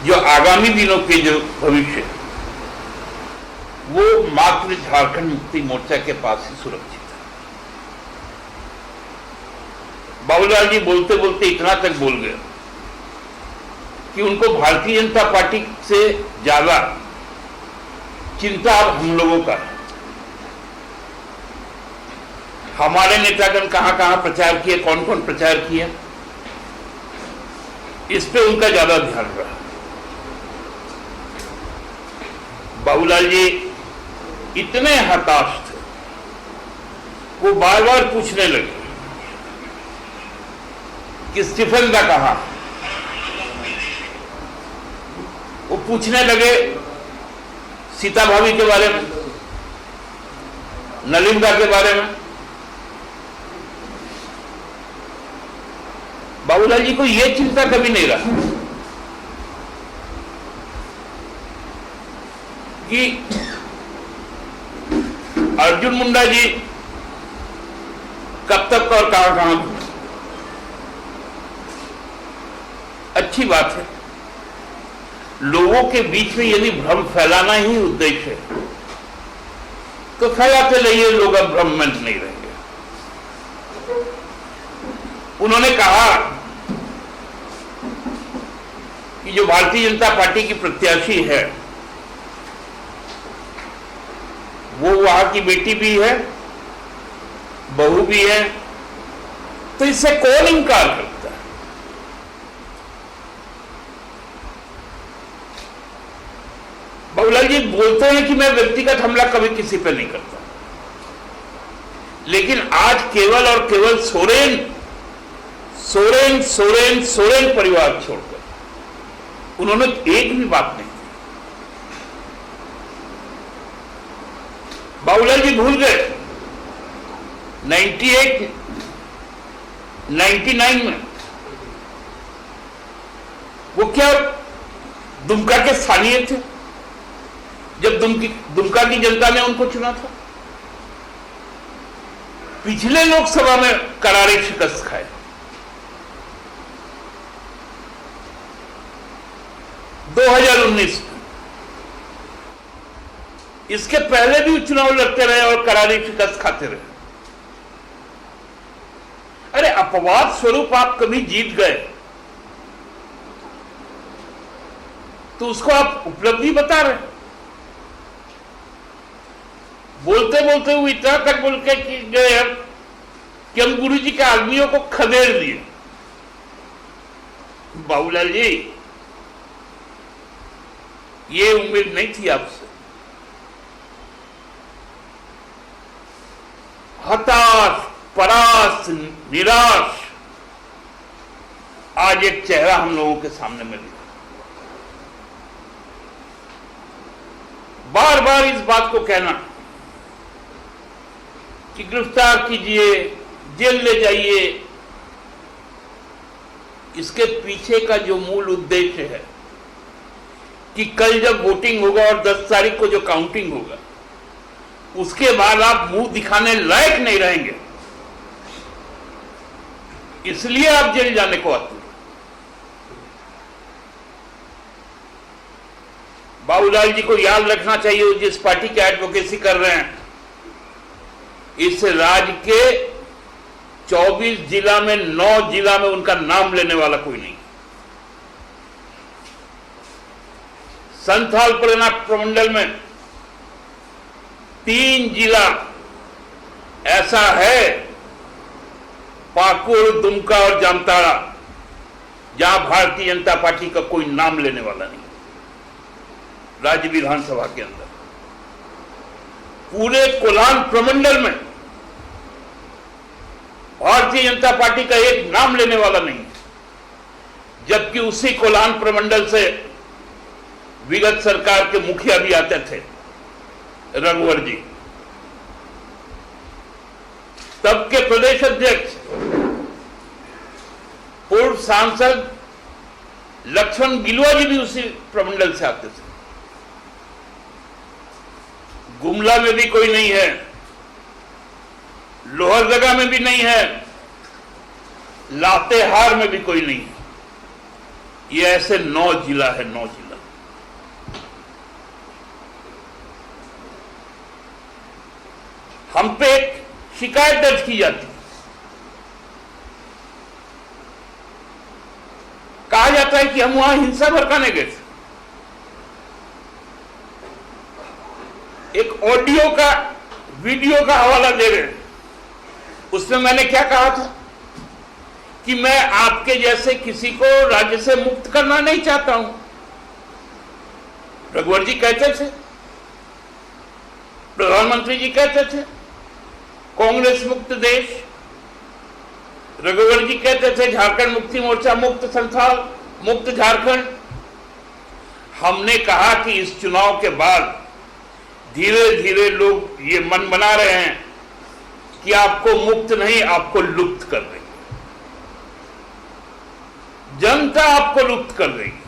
जो आगामी दिनों के जो भविष्य वो मात्र झारखंड मुक्ति मोर्चा के पास ही सुरक्षित है। बाबूलाल जी बोलते बोलते इतना तक बोल गए कि उनको भारतीय जनता पार्टी से ज्यादा चिंता अब हम लोगों का है। हमारे नेतागण कहां कहां प्रचार किए, कौन कौन प्रचार किया, इस पे उनका ज्यादा ध्यान रहा। बाबूलाल जी इतने हताश थे, वो बार बार पूछने लगे कि स्टीफन दा कहां। वो पूछने लगे सीता भाभी के बारे में, नलिंदा के बारे में। बाबूलाल जी को यह चिंता कभी नहीं रहा कि अर्जुन मुंडा जी कब तक और कहां कहां। अच्छी बात है, लोगों के बीच में यदि भ्रम फैलाना ही उद्देश्य है तो फैलाते रहिए, लोग अब भ्रम में नहीं रहेंगे। उन्होंने कहा कि जो भारतीय जनता पार्टी की प्रत्याशी है वो वहां की बेटी भी है, बहू भी है, तो इससे कौन इनकार करता है। बाबूलाल जी बोलते हैं कि मैं व्यक्तिगत हमला कभी किसी पे नहीं करता, लेकिन आज केवल और केवल सोरेन सोरेन सोरेन सोरेन परिवार छोड़कर उन्होंने एक भी बात नहीं की। बाबूलाल जी भूल गए 98, 99 में वो क्या दुमका के स्थानीय थे जब दुमका की जनता ने उनको चुना था। पिछले लोकसभा में करारी शिकस्त खाए। इसके पहले भी चुनाव लड़ते रहे और करारी शिकस्त खाते रहे। अरे अपवाद स्वरूप आप कभी जीत गए तो उसको आप उपलब्धि बता रहे। बोलते बोलते वो इतना तक बोल के गए कि हम गुरु जी के आदमियों को खदेड़ दिए। बाबूलाल जी ये उम्मीद नहीं थी आपसे। हताश, परास, निराश आज एक चेहरा हम लोगों के सामने में दिखा। बार बार इस बात को कहना कि गिरफ्तार कीजिए, जेल ले जाइए, इसके पीछे का जो मूल उद्देश्य है कि कल जब वोटिंग होगा और 10 तारीख को जो काउंटिंग होगा उसके बाद आप मुंह दिखाने लायक नहीं रहेंगे, इसलिए आप जेल जाने को आते हैं। बाबूलाल जी को याद रखना चाहिए जिस पार्टी की एडवोकेसी कर रहे हैं, इस राज्य के 24 जिला में 9 जिला में उनका नाम लेने वाला कोई नहीं। संथाल परगना प्रमंडल में 3 जिला ऐसा है, पाकुड़, दुमका और जामताड़ा, जहां भारतीय जनता पार्टी का कोई नाम लेने वाला नहीं। राज्य विधानसभा के अंदर पूरे कोल्हान प्रमंडल में भारतीय जनता पार्टी का एक नाम लेने वाला नहीं, जबकि उसी कोल्हान प्रमंडल से विगत सरकार के मुखिया भी आते थे, रघुवर जी। तब के प्रदेश अध्यक्ष पूर्व सांसद लक्ष्मण गिलुआ जी भी उसी प्रमंडल से आते थे। गुमला में भी कोई नहीं है, लोहरदगा में भी नहीं है, लातेहार में भी कोई नहीं है। ये ऐसे 9 जिला है, 9 जिला। हम पे एक शिकायत दर्ज की जाती, कहा जाता है कि हम वहां हिंसा भड़काने गए थे। एक ऑडियो का, वीडियो का हवाला दे रहे हैं, उसमें मैंने क्या कहा था कि मैं आपके जैसे किसी को राज्य से मुक्त करना नहीं चाहता हूं। रघुवर जी कहते थे, प्रधानमंत्री जी कहते थे कांग्रेस मुक्त देश, रघुवर जी कहते थे झारखंड मुक्ति मोर्चा मुक्त संथाल, मुक्त झारखंड। हमने कहा कि इस चुनाव के बाद धीरे धीरे लोग ये मन बना रहे हैं कि आपको मुक्त नहीं, आपको लुप्त कर देंगे, जनता आपको लुप्त कर देगी।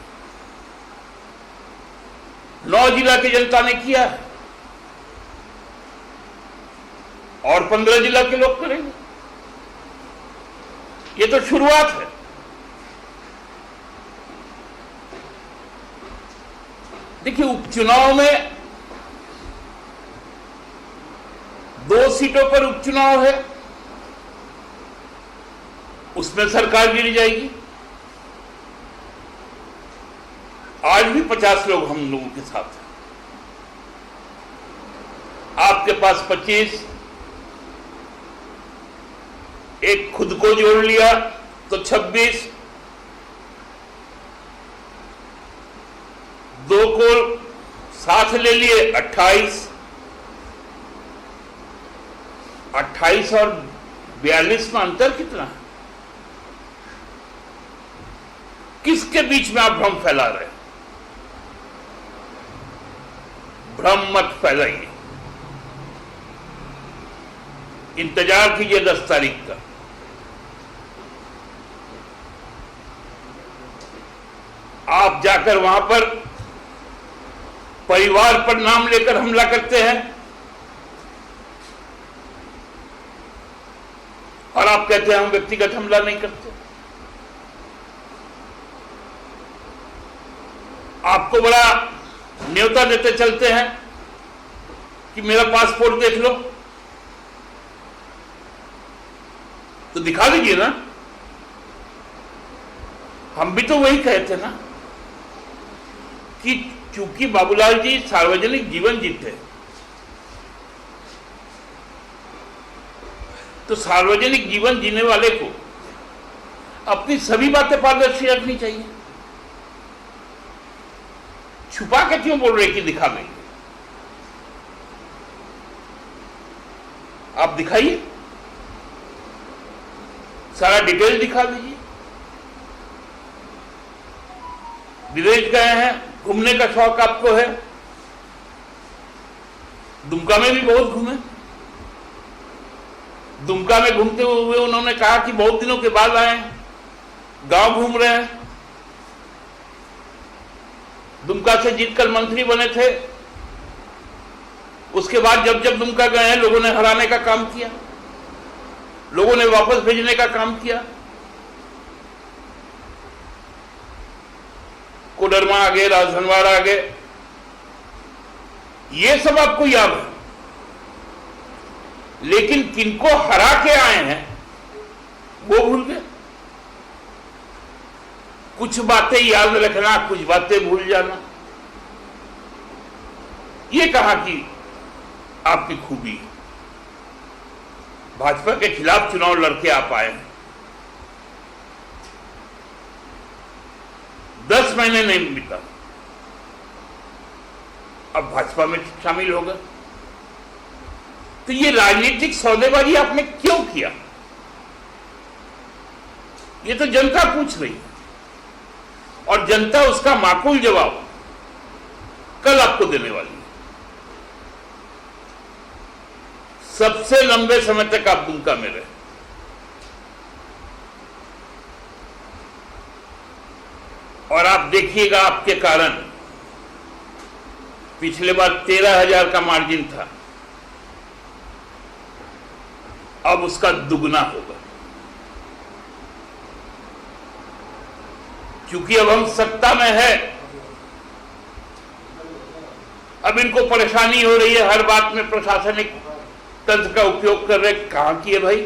9 जिला की जनता ने किया है और 15 जिला के लोग करेंगे। ये तो शुरुआत है। देखिए, उपचुनाव में 2 सीटों पर उपचुनाव है, उसमें सरकार गिर जाएगी। आज भी 50 लोग हम लोगों के साथ हैं, आपके पास 25, एक खुद को जोड़ लिया तो 26, 2 को साथ ले लिए 28, 28 और 42 में अंतर कितना है? किसके बीच में आप भ्रम फैला रहे हैं? भ्रम मत फैलाइए, इंतजार कीजिए 10 तारीख का। आप जाकर वहां पर परिवार पर नाम लेकर हमला करते हैं और आप कहते हैं हम व्यक्तिगत हमला नहीं करते। आपको बड़ा न्योता देते चलते हैं कि मेरा पासपोर्ट देख लो, तो दिखा दीजिए ना। हम भी तो वही कहते ना कि चूंकि बाबूलाल जी सार्वजनिक जीवन जीते, तो सार्वजनिक जीवन जीने वाले को अपनी सभी बातें पारदर्शी रखनी चाहिए। छुपा के क्यों बोल रहे कि दिखा देंगे? आप दिखाइए, सारा डिटेल दिखा दीजिए। विदेश गए हैं, घूमने का शौक आपको है, दुमका में भी बहुत घूमे। दुमका में घूमते हुए उन्होंने कहा कि बहुत दिनों के बाद आए हैं, गांव घूम रहे हैं। दुमका से जीतकर मंत्री बने थे, उसके बाद जब जब दुमका गए हैं लोगों ने हराने का काम किया, लोगों ने वापस भेजने का काम किया। कोडरमा आ गए, राजधनवार आ गए, ये सब आपको याद है। लेकिन किनको हरा के आए हैं वो भूल गए। कुछ बातें याद रखना, कुछ बातें भूल जाना, ये कहां की आपकी खूबी है। भाजपा के खिलाफ चुनाव लड़के आप आए हैं, 10 महीने नहीं बीता, अब भाजपा में शामिल हो गए। तो ये राजनीतिक सौदेबाजी आपने क्यों किया? ये तो जनता पूछ रही है और जनता उसका माकूल जवाब कल आपको देने वाली है। सबसे लंबे समय तक आप दुमका में रहे, और आप देखिएगा आपके कारण पिछले बार 13,000 का मार्जिन था, अब उसका दुगना होगा। क्योंकि अब हम सत्ता में है, अब इनको परेशानी हो रही है, हर बात में प्रशासनिक तंत्र का उपयोग कर रहे। कहां की है भाई?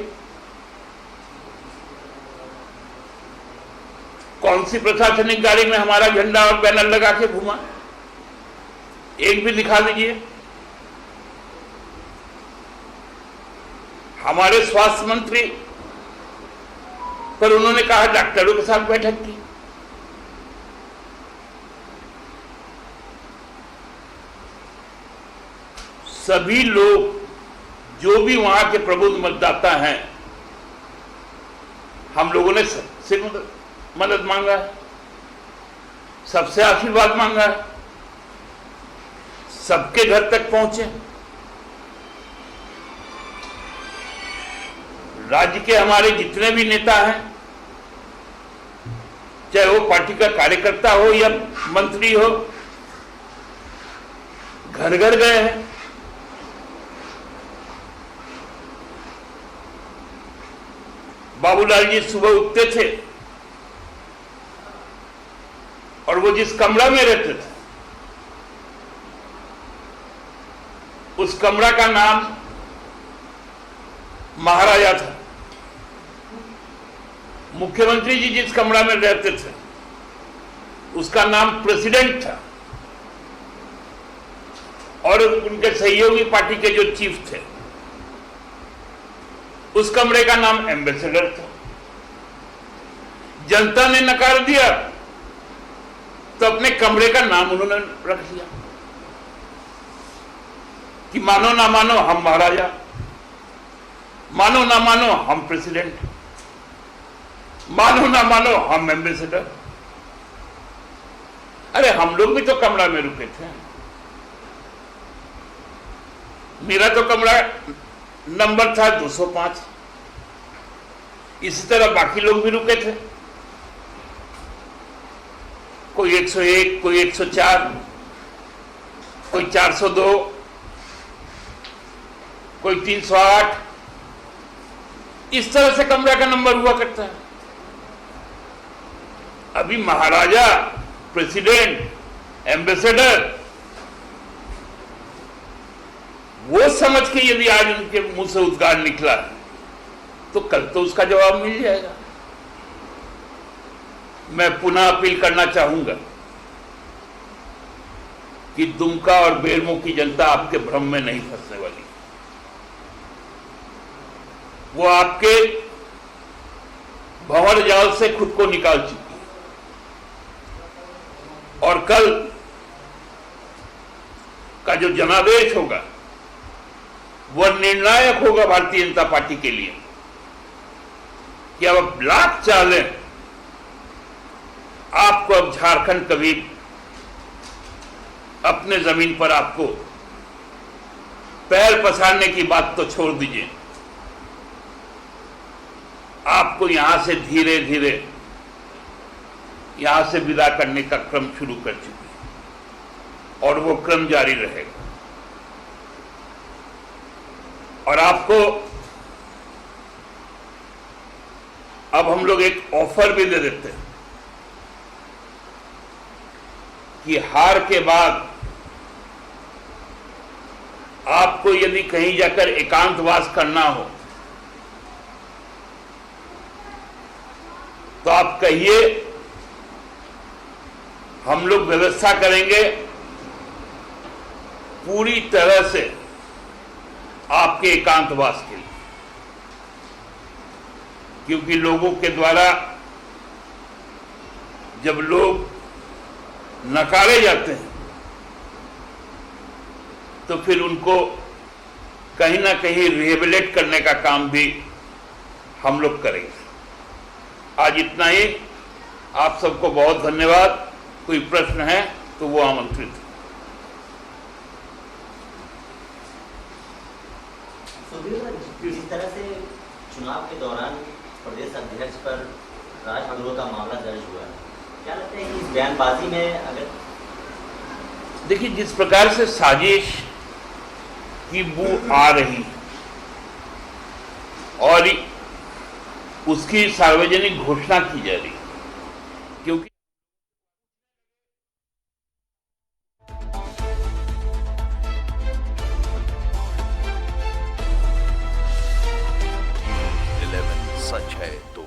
कौन सी प्रशासनिक गाड़ी में हमारा झंडा और बैनर लगा के घुमा? एक भी दिखा दीजिए। हमारे स्वास्थ्य मंत्री पर उन्होंने कहा डॉक्टरों के साथ बैठक की। सभी लोग जो भी वहां के प्रबुद्ध मतदाता हैं, हम लोगों ने सबसे मदद मांगा है, सबसे आशीर्वाद मांगा है, सबके घर तक पहुंचे। राज्य के हमारे जितने भी नेता हैं, चाहे वो पार्टी का कार्यकर्ता हो या मंत्री हो, घर घर गए हैं। बाबूलाल जी सुबह उठते थे और वो जिस कमरा में रहते थे, उस कमरा का नाम महाराजा था। मुख्यमंत्री जी जिस कमरा में रहते थे, उसका नाम प्रेसिडेंट था। और उनके सहयोगी पार्टी के जो चीफ थे, उस कमरे का नाम एम्बेसडर था। जनता ने नकार दिया तो अपने कमरे का नाम उन्होंने रख दिया कि मानो ना मानो हम महाराजा, मानो ना मानो हम प्रेसिडेंट, मानो ना मानो हम एम्बेसडर। अरे हम लोग भी तो कमरा में रुके थे। मेरा तो कमरा नंबर था 205। इसी तरह बाकी लोग भी रुके थे, कोई 101, कोई 104, कोई 402, कोई 308। इस तरह से कमरा का नंबर हुआ करता है। अभी महाराजा, प्रेसिडेंट, एम्बेसडर, वो समझ के यदि आज उनके मुंह से उद्गार निकला तो कल तो उसका जवाब मिल जाएगा। मैं पुनः अपील करना चाहूंगा कि दुमका और बेरमो की जनता आपके भ्रम में नहीं फंसने वाली। वो आपके भंवर जाल से खुद को निकाल चुकी है और कल का जो जनादेश होगा वह निर्णायक होगा भारतीय जनता पार्टी के लिए कि अब लाख चाले आपको, अब झारखंड कभी अपने जमीन पर आपको पैर पसारने की बात तो छोड़ दीजिए, आपको यहां से धीरे धीरे यहां से विदा करने का क्रम शुरू कर चुकी है और वो क्रम जारी रहेगा। और आपको अब हम लोग एक ऑफर भी दे देते हैं कि हार के बाद आपको यदि कहीं जाकर एकांतवास करना हो तो आप कहिए, हम लोग व्यवस्था करेंगे पूरी तरह से आपके एकांतवास के लिए। क्योंकि लोगों के द्वारा जब लोग नकारे जाते हैं तो फिर उनको कहीं ना कहीं रिहेबिलिट करने का काम भी हम लोग करेंगे। आज इतना ही। आप सबको बहुत धन्यवाद। कोई प्रश्न है तो वो आमंत्रित है। जिस तरह से चुनाव के दौरान प्रदेश अध्यक्ष पर राजद्रोह का मामला दर्ज हुआ है, क्या लगता है कि इस बयानबाजी में अगर देखिए, जिस प्रकार से साजिश की बू आ रही और उसकी सार्वजनिक घोषणा की जा रही, क्योंकि सच है तो